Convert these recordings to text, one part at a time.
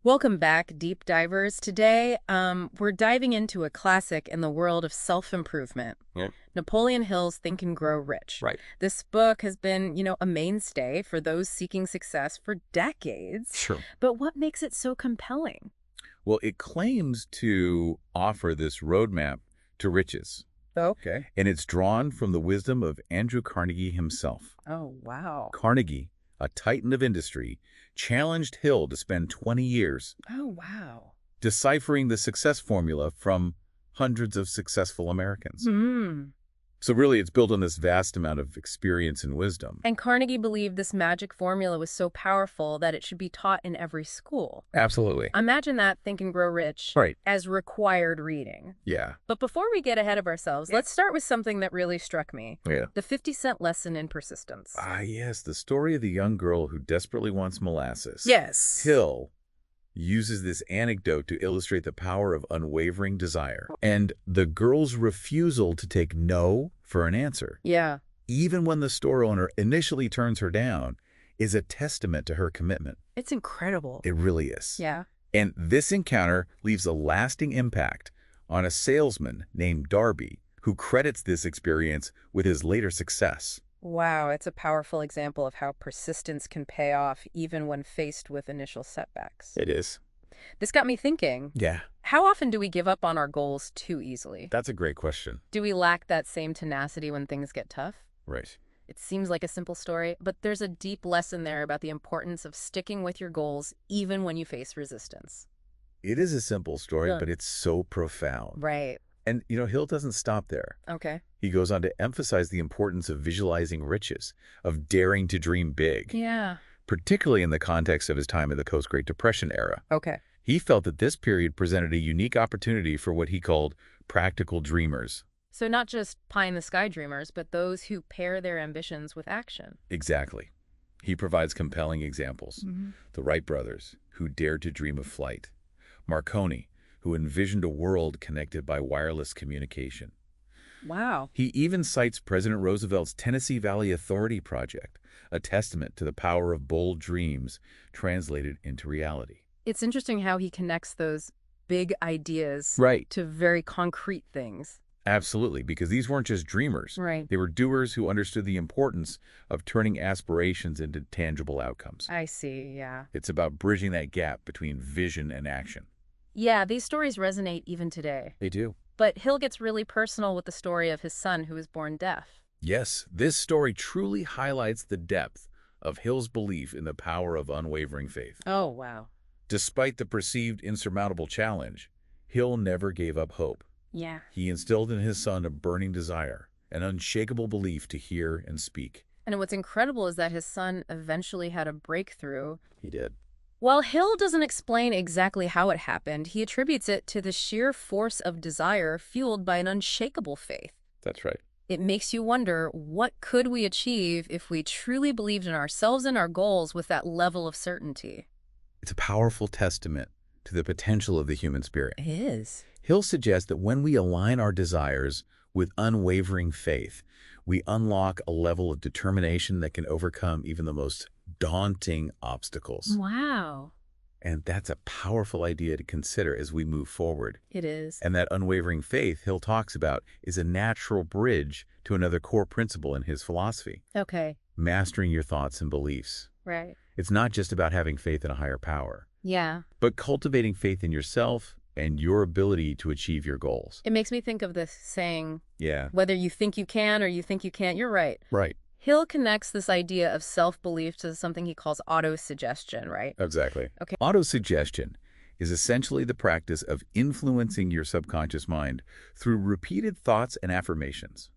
Welcome back, deep divers. Today, we're diving into a classic in the world of self-improvement, Yeah, Napoleon Hill's Think and Grow Rich. right. This book has been, a mainstay for those seeking success for decades. Sure. But what makes it so compelling? Well, it claims to offer this roadmap to riches, Okay. and it's drawn from the wisdom of Andrew Carnegie himself. Oh, wow. Carnegie, a titan of industry, challenged Hill to spend 20 years Oh, wow. deciphering the success formula from hundreds of successful Americans. Hmm. So really, it's built on this vast amount of experience and wisdom. And Carnegie believed this magic formula was so powerful that it should be taught in every school. Absolutely. Imagine that, Think and Grow Rich, Right. as required reading. Yeah. But before we get ahead of ourselves, let's start with something that really struck me. Yeah. The 50-cent lesson in persistence. Ah, yes, the story of the young girl who desperately wants molasses. Yes. Hill uses this anecdote to illustrate the power of unwavering desire and the girl's refusal to take no for an answer, Yeah. even when the store owner initially turns her down, is a testament to her commitment. It's incredible. It really is. Yeah. And this encounter leaves a lasting impact on a salesman named Darby, who credits this experience with his later success. Wow, it's a powerful example of how persistence can pay off even when faced with initial setbacks. It is. This got me thinking, Yeah, how often do we give up on our goals too easily? that's a great question. Do we lack that same tenacity when things get tough? Right. It seems like a simple story, but there's a deep lesson there about the importance of sticking with your goals even when you face resistance. It is a simple story, Yeah. but it's so profound. Right. And, Hill doesn't stop there. Okay. He goes on to emphasize the importance of visualizing riches, of daring to dream big, Yeah. particularly in the context of his time in the post-Great Depression era. Okay. He felt that this period presented a unique opportunity for what he called practical dreamers. So not just pie-in-the-sky dreamers, but those who pair their ambitions with action. Exactly. He provides compelling examples. The Wright brothers, who dared to dream of flight. Marconi, who envisioned a world connected by wireless communication. Wow. He even cites President Roosevelt's Tennessee Valley Authority project, a testament to the power of bold dreams translated into reality. It's interesting how he connects those big ideas Right. to very concrete things. Absolutely, because these weren't just dreamers. Right. They were doers who understood the importance of turning aspirations into tangible outcomes. I see, yeah. It's about bridging that gap between vision and action. Yeah, these stories resonate even today. They do. But Hill gets really personal with the story of his son who was born deaf. Yes, this story truly highlights the depth of Hill's belief in the power of unwavering faith. Oh, wow. Despite the perceived insurmountable challenge, Hill never gave up hope. Yeah. He instilled in his son a burning desire, an unshakable belief to hear and speak. And what's incredible is that his son eventually had a breakthrough. He did. While Hill doesn't explain exactly how it happened, he attributes it to the sheer force of desire fueled by an unshakable faith. That's right. It makes you wonder, what could we achieve if we truly believed in ourselves and our goals with that level of certainty? It's a powerful testament to the potential of the human spirit. It is. Hill suggests that when we align our desires with unwavering faith, we unlock a level of determination that can overcome even the most daunting obstacles. Wow. And that's a powerful idea to consider as we move forward. It is. And that unwavering faith Hill talks about is a natural bridge to another core principle in his philosophy, Okay. mastering your thoughts and beliefs. Right. It's not just about having faith in a higher power, Yeah. but cultivating faith in yourself and your ability to achieve your goals. It makes me think of this saying, Yeah. whether you think you can or you think you can't, you're right. Right. Hill connects this idea of self-belief to something he calls autosuggestion, right? Exactly. Okay. Autosuggestion is essentially the practice of influencing your subconscious mind through repeated thoughts and affirmations.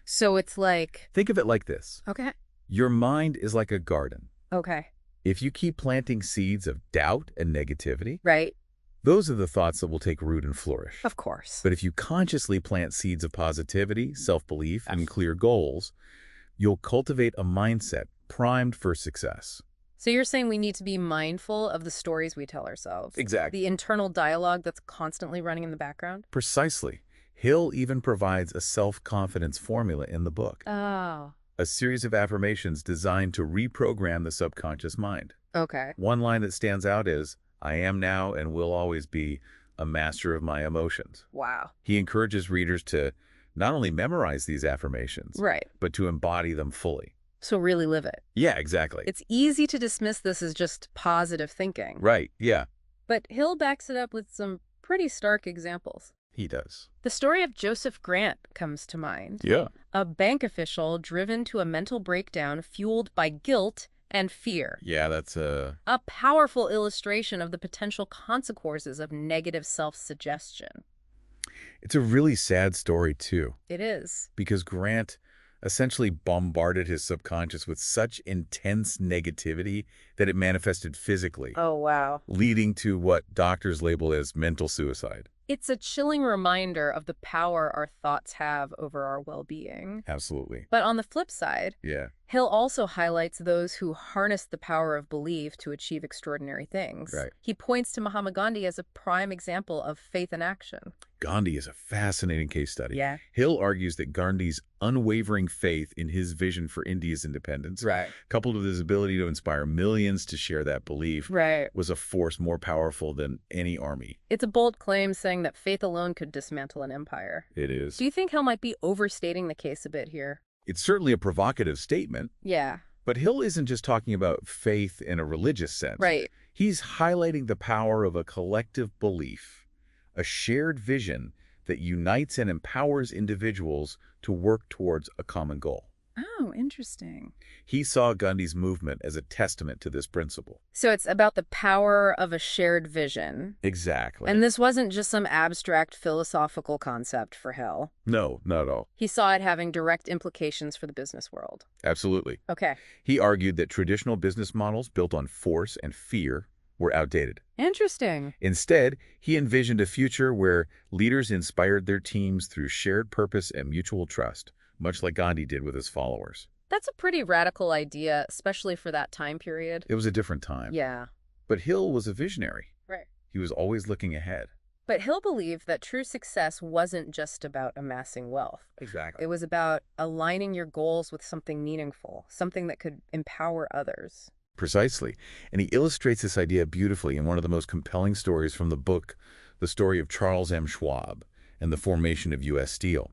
So it's like, Think of it like this. okay. Your mind is like a garden. Okay. If you keep planting seeds of doubt and negativity, Right. those are the thoughts that will take root and flourish. Of course. But if you consciously plant seeds of positivity, self-belief, and clear goals, you'll cultivate a mindset primed for success. So you're saying we need to be mindful of the stories we tell ourselves. Exactly. The internal dialogue that's constantly running in the background. Precisely. Hill even provides a self-confidence formula in the book, Oh. a series of affirmations designed to reprogram the subconscious mind. Okay. One line that stands out is, I am now and will always be a master of my emotions. Wow. He encourages readers to not only memorize these affirmations, Right. but to embody them fully. So really live it. Yeah, exactly. It's easy to dismiss this as just positive thinking. Right, yeah, But Hill backs it up with some pretty stark examples. he does. The story of Joseph Grant comes to mind. Yeah. A bank official driven to a mental breakdown fueled by guilt and fear. Yeah, that's A powerful illustration of the potential consequences of negative self-suggestion. it's a really sad story, too, It is. because Grant essentially bombarded his subconscious with such intense negativity that it manifested physically, Oh, wow. leading to what doctors label as mental suicide. It's a chilling reminder of the power our thoughts have over our well-being. Absolutely. But on the flip side, Yeah, Hill also highlights those who harness the power of belief to achieve extraordinary things. right. He points to Mahatma Gandhi as a prime example of faith in action. Gandhi is a fascinating case study. Yeah. Hill argues that Gandhi's unwavering faith in his vision for India's independence, Right. coupled with his ability to inspire millions to share that belief, Right. was a force more powerful than any army. It's a bold claim saying that faith alone could dismantle an empire. It is. Do you think Hill might be overstating the case a bit here? It's certainly a provocative statement, Yeah. but Hill isn't just talking about faith in a religious sense. Right. He's highlighting the power of a collective belief, a shared vision that unites and empowers individuals to work towards a common goal. Oh, interesting. He saw Gandhi's movement as a testament to this principle. So it's about the power of a shared vision. Exactly. And this wasn't just some abstract philosophical concept for Hill. No, not at all. He saw it having direct implications for the business world. Absolutely. Okay. He argued that traditional business models built on force and fear were outdated. Interesting. Instead, he envisioned a future where leaders inspired their teams through shared purpose and mutual trust, much like Gandhi did with his followers. That's a pretty radical idea, especially for that time period. It was a different time. Yeah. But Hill was a visionary. Right. He was always looking ahead. But Hill believed that true success wasn't just about amassing wealth. Exactly. It was about aligning your goals with something meaningful, something that could empower others. Precisely. And he illustrates this idea beautifully in one of the most compelling stories from the book, the story of Charles M. Schwab and the formation of U.S. Steel.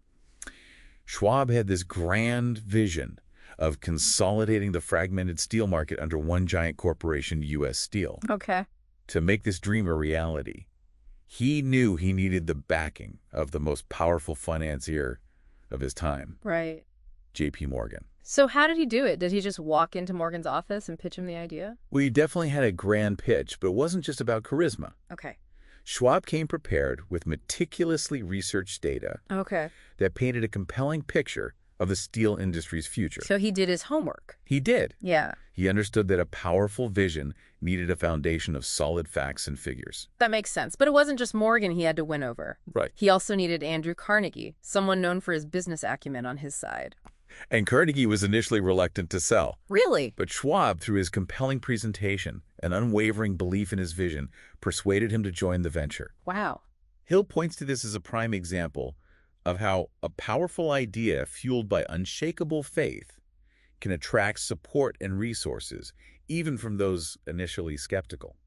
Schwab had this grand vision of consolidating the fragmented steel market under one giant corporation, U.S. Steel. Okay. To make this dream a reality, he knew he needed the backing of the most powerful financier of his time, Right. J.P. Morgan. So how did he do it? Did he just walk into Morgan's office and pitch him the idea? Well, he definitely had a grand pitch, but it wasn't just about charisma. Okay. Schwab came prepared with meticulously researched data Okay. that painted a compelling picture of the steel industry's future. So he did his homework. He did. Yeah. He understood that a powerful vision needed a foundation of solid facts and figures. That makes sense. But it wasn't just Morgan he had to win over. Right. He also needed Andrew Carnegie, someone known for his business acumen on his side. And Carnegie was initially reluctant to sell. Really? But Schwab, through his compelling presentation and unwavering belief in his vision, persuaded him to join the venture. Wow. Hill points to this as a prime example of how a powerful idea fueled by unshakable faith can attract support and resources, even from those initially skeptical.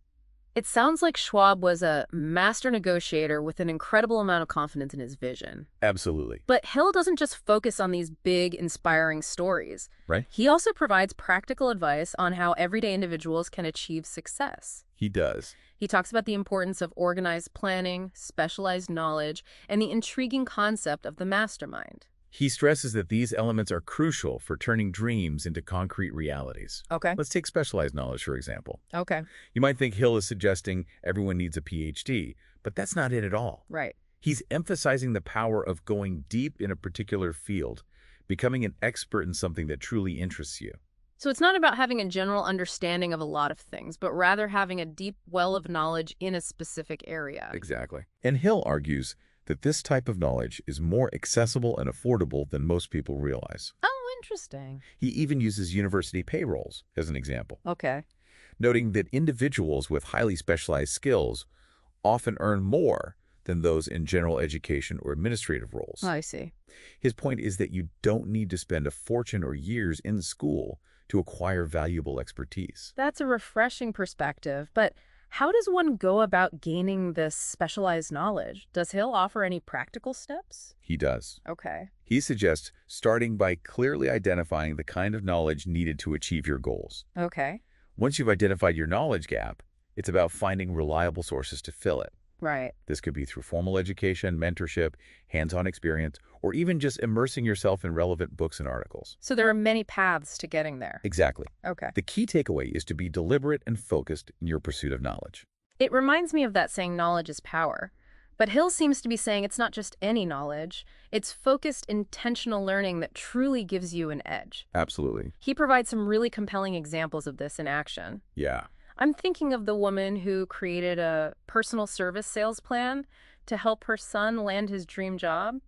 It sounds like Schwab was a master negotiator with an incredible amount of confidence in his vision. Absolutely. But Hill doesn't just focus on these big, inspiring stories. Right? He also provides practical advice on how everyday individuals can achieve success. He does. He talks about the importance of organized planning, specialized knowledge, and the intriguing concept of the mastermind. He stresses that these elements are crucial for turning dreams into concrete realities. Okay. Let's take specialized knowledge, for example. Okay. You might think Hill is suggesting everyone needs a PhD, but that's not it at all. Right. He's emphasizing the power of going deep in a particular field, becoming an expert in something that truly interests you. So it's not about having a general understanding of a lot of things, but rather having a deep well of knowledge in a specific area. Exactly. And Hill argues that this type of knowledge is more accessible and affordable than most people realize. Oh, interesting. He even uses university payrolls as an example, Okay. noting that individuals with highly specialized skills often earn more than those in general education or administrative roles. I see. His point is that you don't need to spend a fortune or years in school to acquire valuable expertise. That's a refreshing perspective, but How does one go about gaining this specialized knowledge? Does Hill offer any practical steps? He does. Okay. He suggests starting by clearly identifying the kind of knowledge needed to achieve your goals. Okay. Once you've identified your knowledge gap, it's about finding reliable sources to fill it. Right. This could be through formal education, mentorship, hands-on experience, or even just immersing yourself in relevant books and articles. So there are many paths to getting there. Exactly. Okay. The key takeaway is to be deliberate and focused in your pursuit of knowledge. It reminds me of that saying, knowledge is power. But Hill seems to be saying it's not just any knowledge, it's focused, intentional learning that truly gives you an edge. Absolutely. He provides some really compelling examples of this in action. Yeah. I'm thinking of the woman who created a personal service sales plan to help her son land his dream job.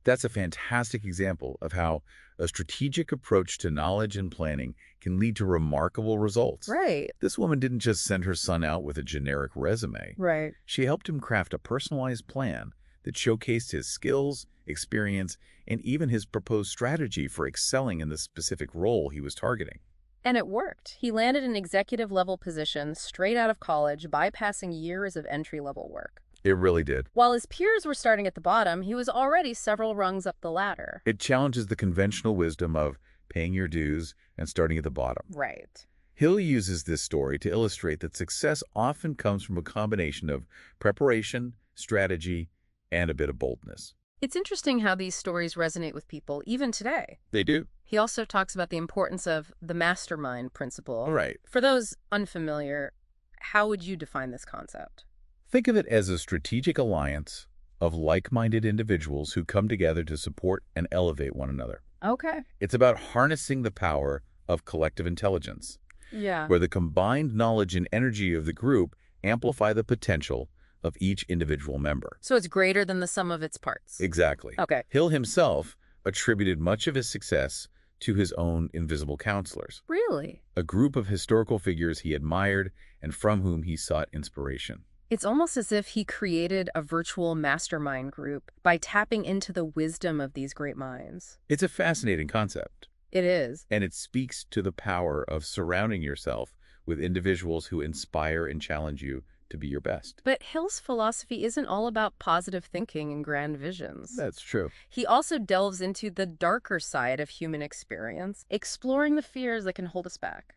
That's a fantastic example of how a strategic approach to knowledge and planning can lead to remarkable results. Right. This woman didn't just send her son out with a generic resume. Right. She helped him craft a personalized plan that showcased his skills, experience, and even his proposed strategy for excelling in the specific role he was targeting. And it worked. He landed an executive-level position straight out of college, bypassing years of entry-level work. It really did. While his peers were starting at the bottom, he was already several rungs up the ladder. It challenges the conventional wisdom of paying your dues and starting at the bottom. Right. Hill uses this story to illustrate that success often comes from a combination of preparation, strategy, and a bit of boldness. It's interesting how these stories resonate with people, even today. They do. He also talks about the importance of the mastermind principle. All right. For those unfamiliar, how would you define this concept? Think of it as a strategic alliance of like-minded individuals who come together to support and elevate one another. Okay. It's about harnessing the power of collective intelligence, Yeah. where the combined knowledge and energy of the group amplify the potential of each individual member. So it's greater than the sum of its parts. Exactly. Okay. Hill himself attributed much of his success to his own invisible counselors, Really? a group of historical figures he admired and from whom he sought inspiration. It's almost as if he created a virtual mastermind group by tapping into the wisdom of these great minds. It's a fascinating concept, It is. and it speaks to the power of surrounding yourself with individuals who inspire and challenge you to be your best. But Hill's philosophy isn't all about positive thinking and grand visions. That's true. He also delves into the darker side of human experience, exploring the fears that can hold us back.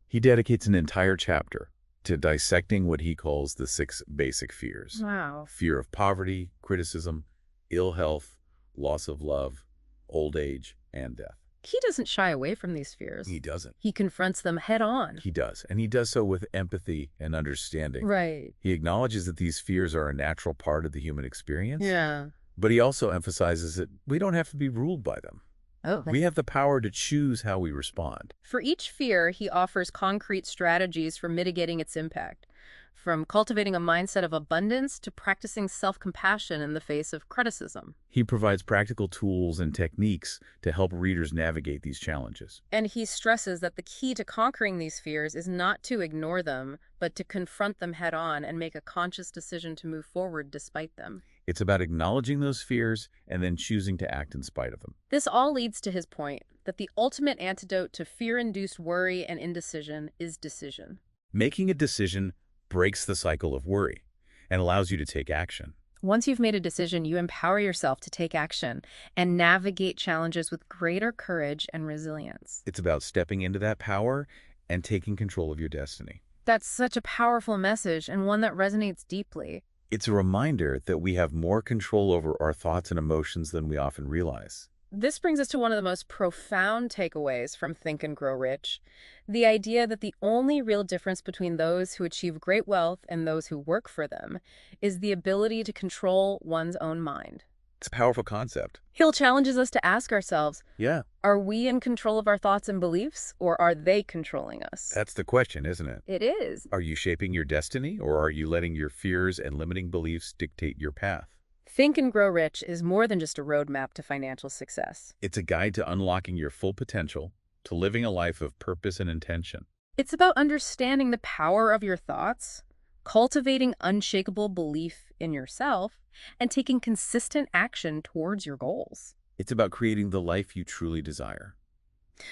He dedicates an entire chapter to dissecting what he calls the 6 basic fears. Wow. Fear of poverty, criticism, ill health, loss of love, old age, and death. He doesn't shy away from these fears. He doesn't. He confronts them head on. He does, and he does so with empathy and understanding. Right. He acknowledges that these fears are a natural part of the human experience, Yeah. but he also emphasizes that we don't have to be ruled by them. Oh. We have the power to choose how we respond. For each fear, he offers concrete strategies for mitigating its impact, from cultivating a mindset of abundance to practicing self-compassion in the face of criticism. He provides practical tools and techniques to help readers navigate these challenges. And he stresses that the key to conquering these fears is not to ignore them, but to confront them head on and make a conscious decision to move forward despite them. It's about acknowledging those fears and then choosing to act in spite of them. This all leads to his point that the ultimate antidote to fear-induced worry and indecision is decision. Making a decision breaks the cycle of worry and allows you to take action. Once you've made a decision, you empower yourself to take action and navigate challenges with greater courage and resilience. It's about stepping into that power and taking control of your destiny. That's such a powerful message and one that resonates deeply. It's a reminder that we have more control over our thoughts and emotions than we often realize. This brings us to one of the most profound takeaways from Think and Grow Rich, the idea that the only real difference between those who achieve great wealth and those who work for them is the ability to control one's own mind. It's a powerful concept. Hill challenges us to ask ourselves, Yeah. are we in control of our thoughts and beliefs, or are they controlling us? That's the question, isn't it? It is. Are you shaping your destiny, or are you letting your fears and limiting beliefs dictate your path? Think and Grow Rich is more than just a roadmap to financial success. It's a guide to unlocking your full potential, to living a life of purpose and intention. It's about understanding the power of your thoughts, cultivating unshakable belief in yourself, and taking consistent action towards your goals. It's about creating the life you truly desire.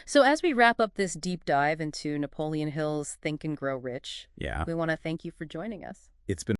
So as we wrap up this deep dive into Napoleon Hill's Think and Grow Rich, Yeah. we want to thank you for joining us. It's been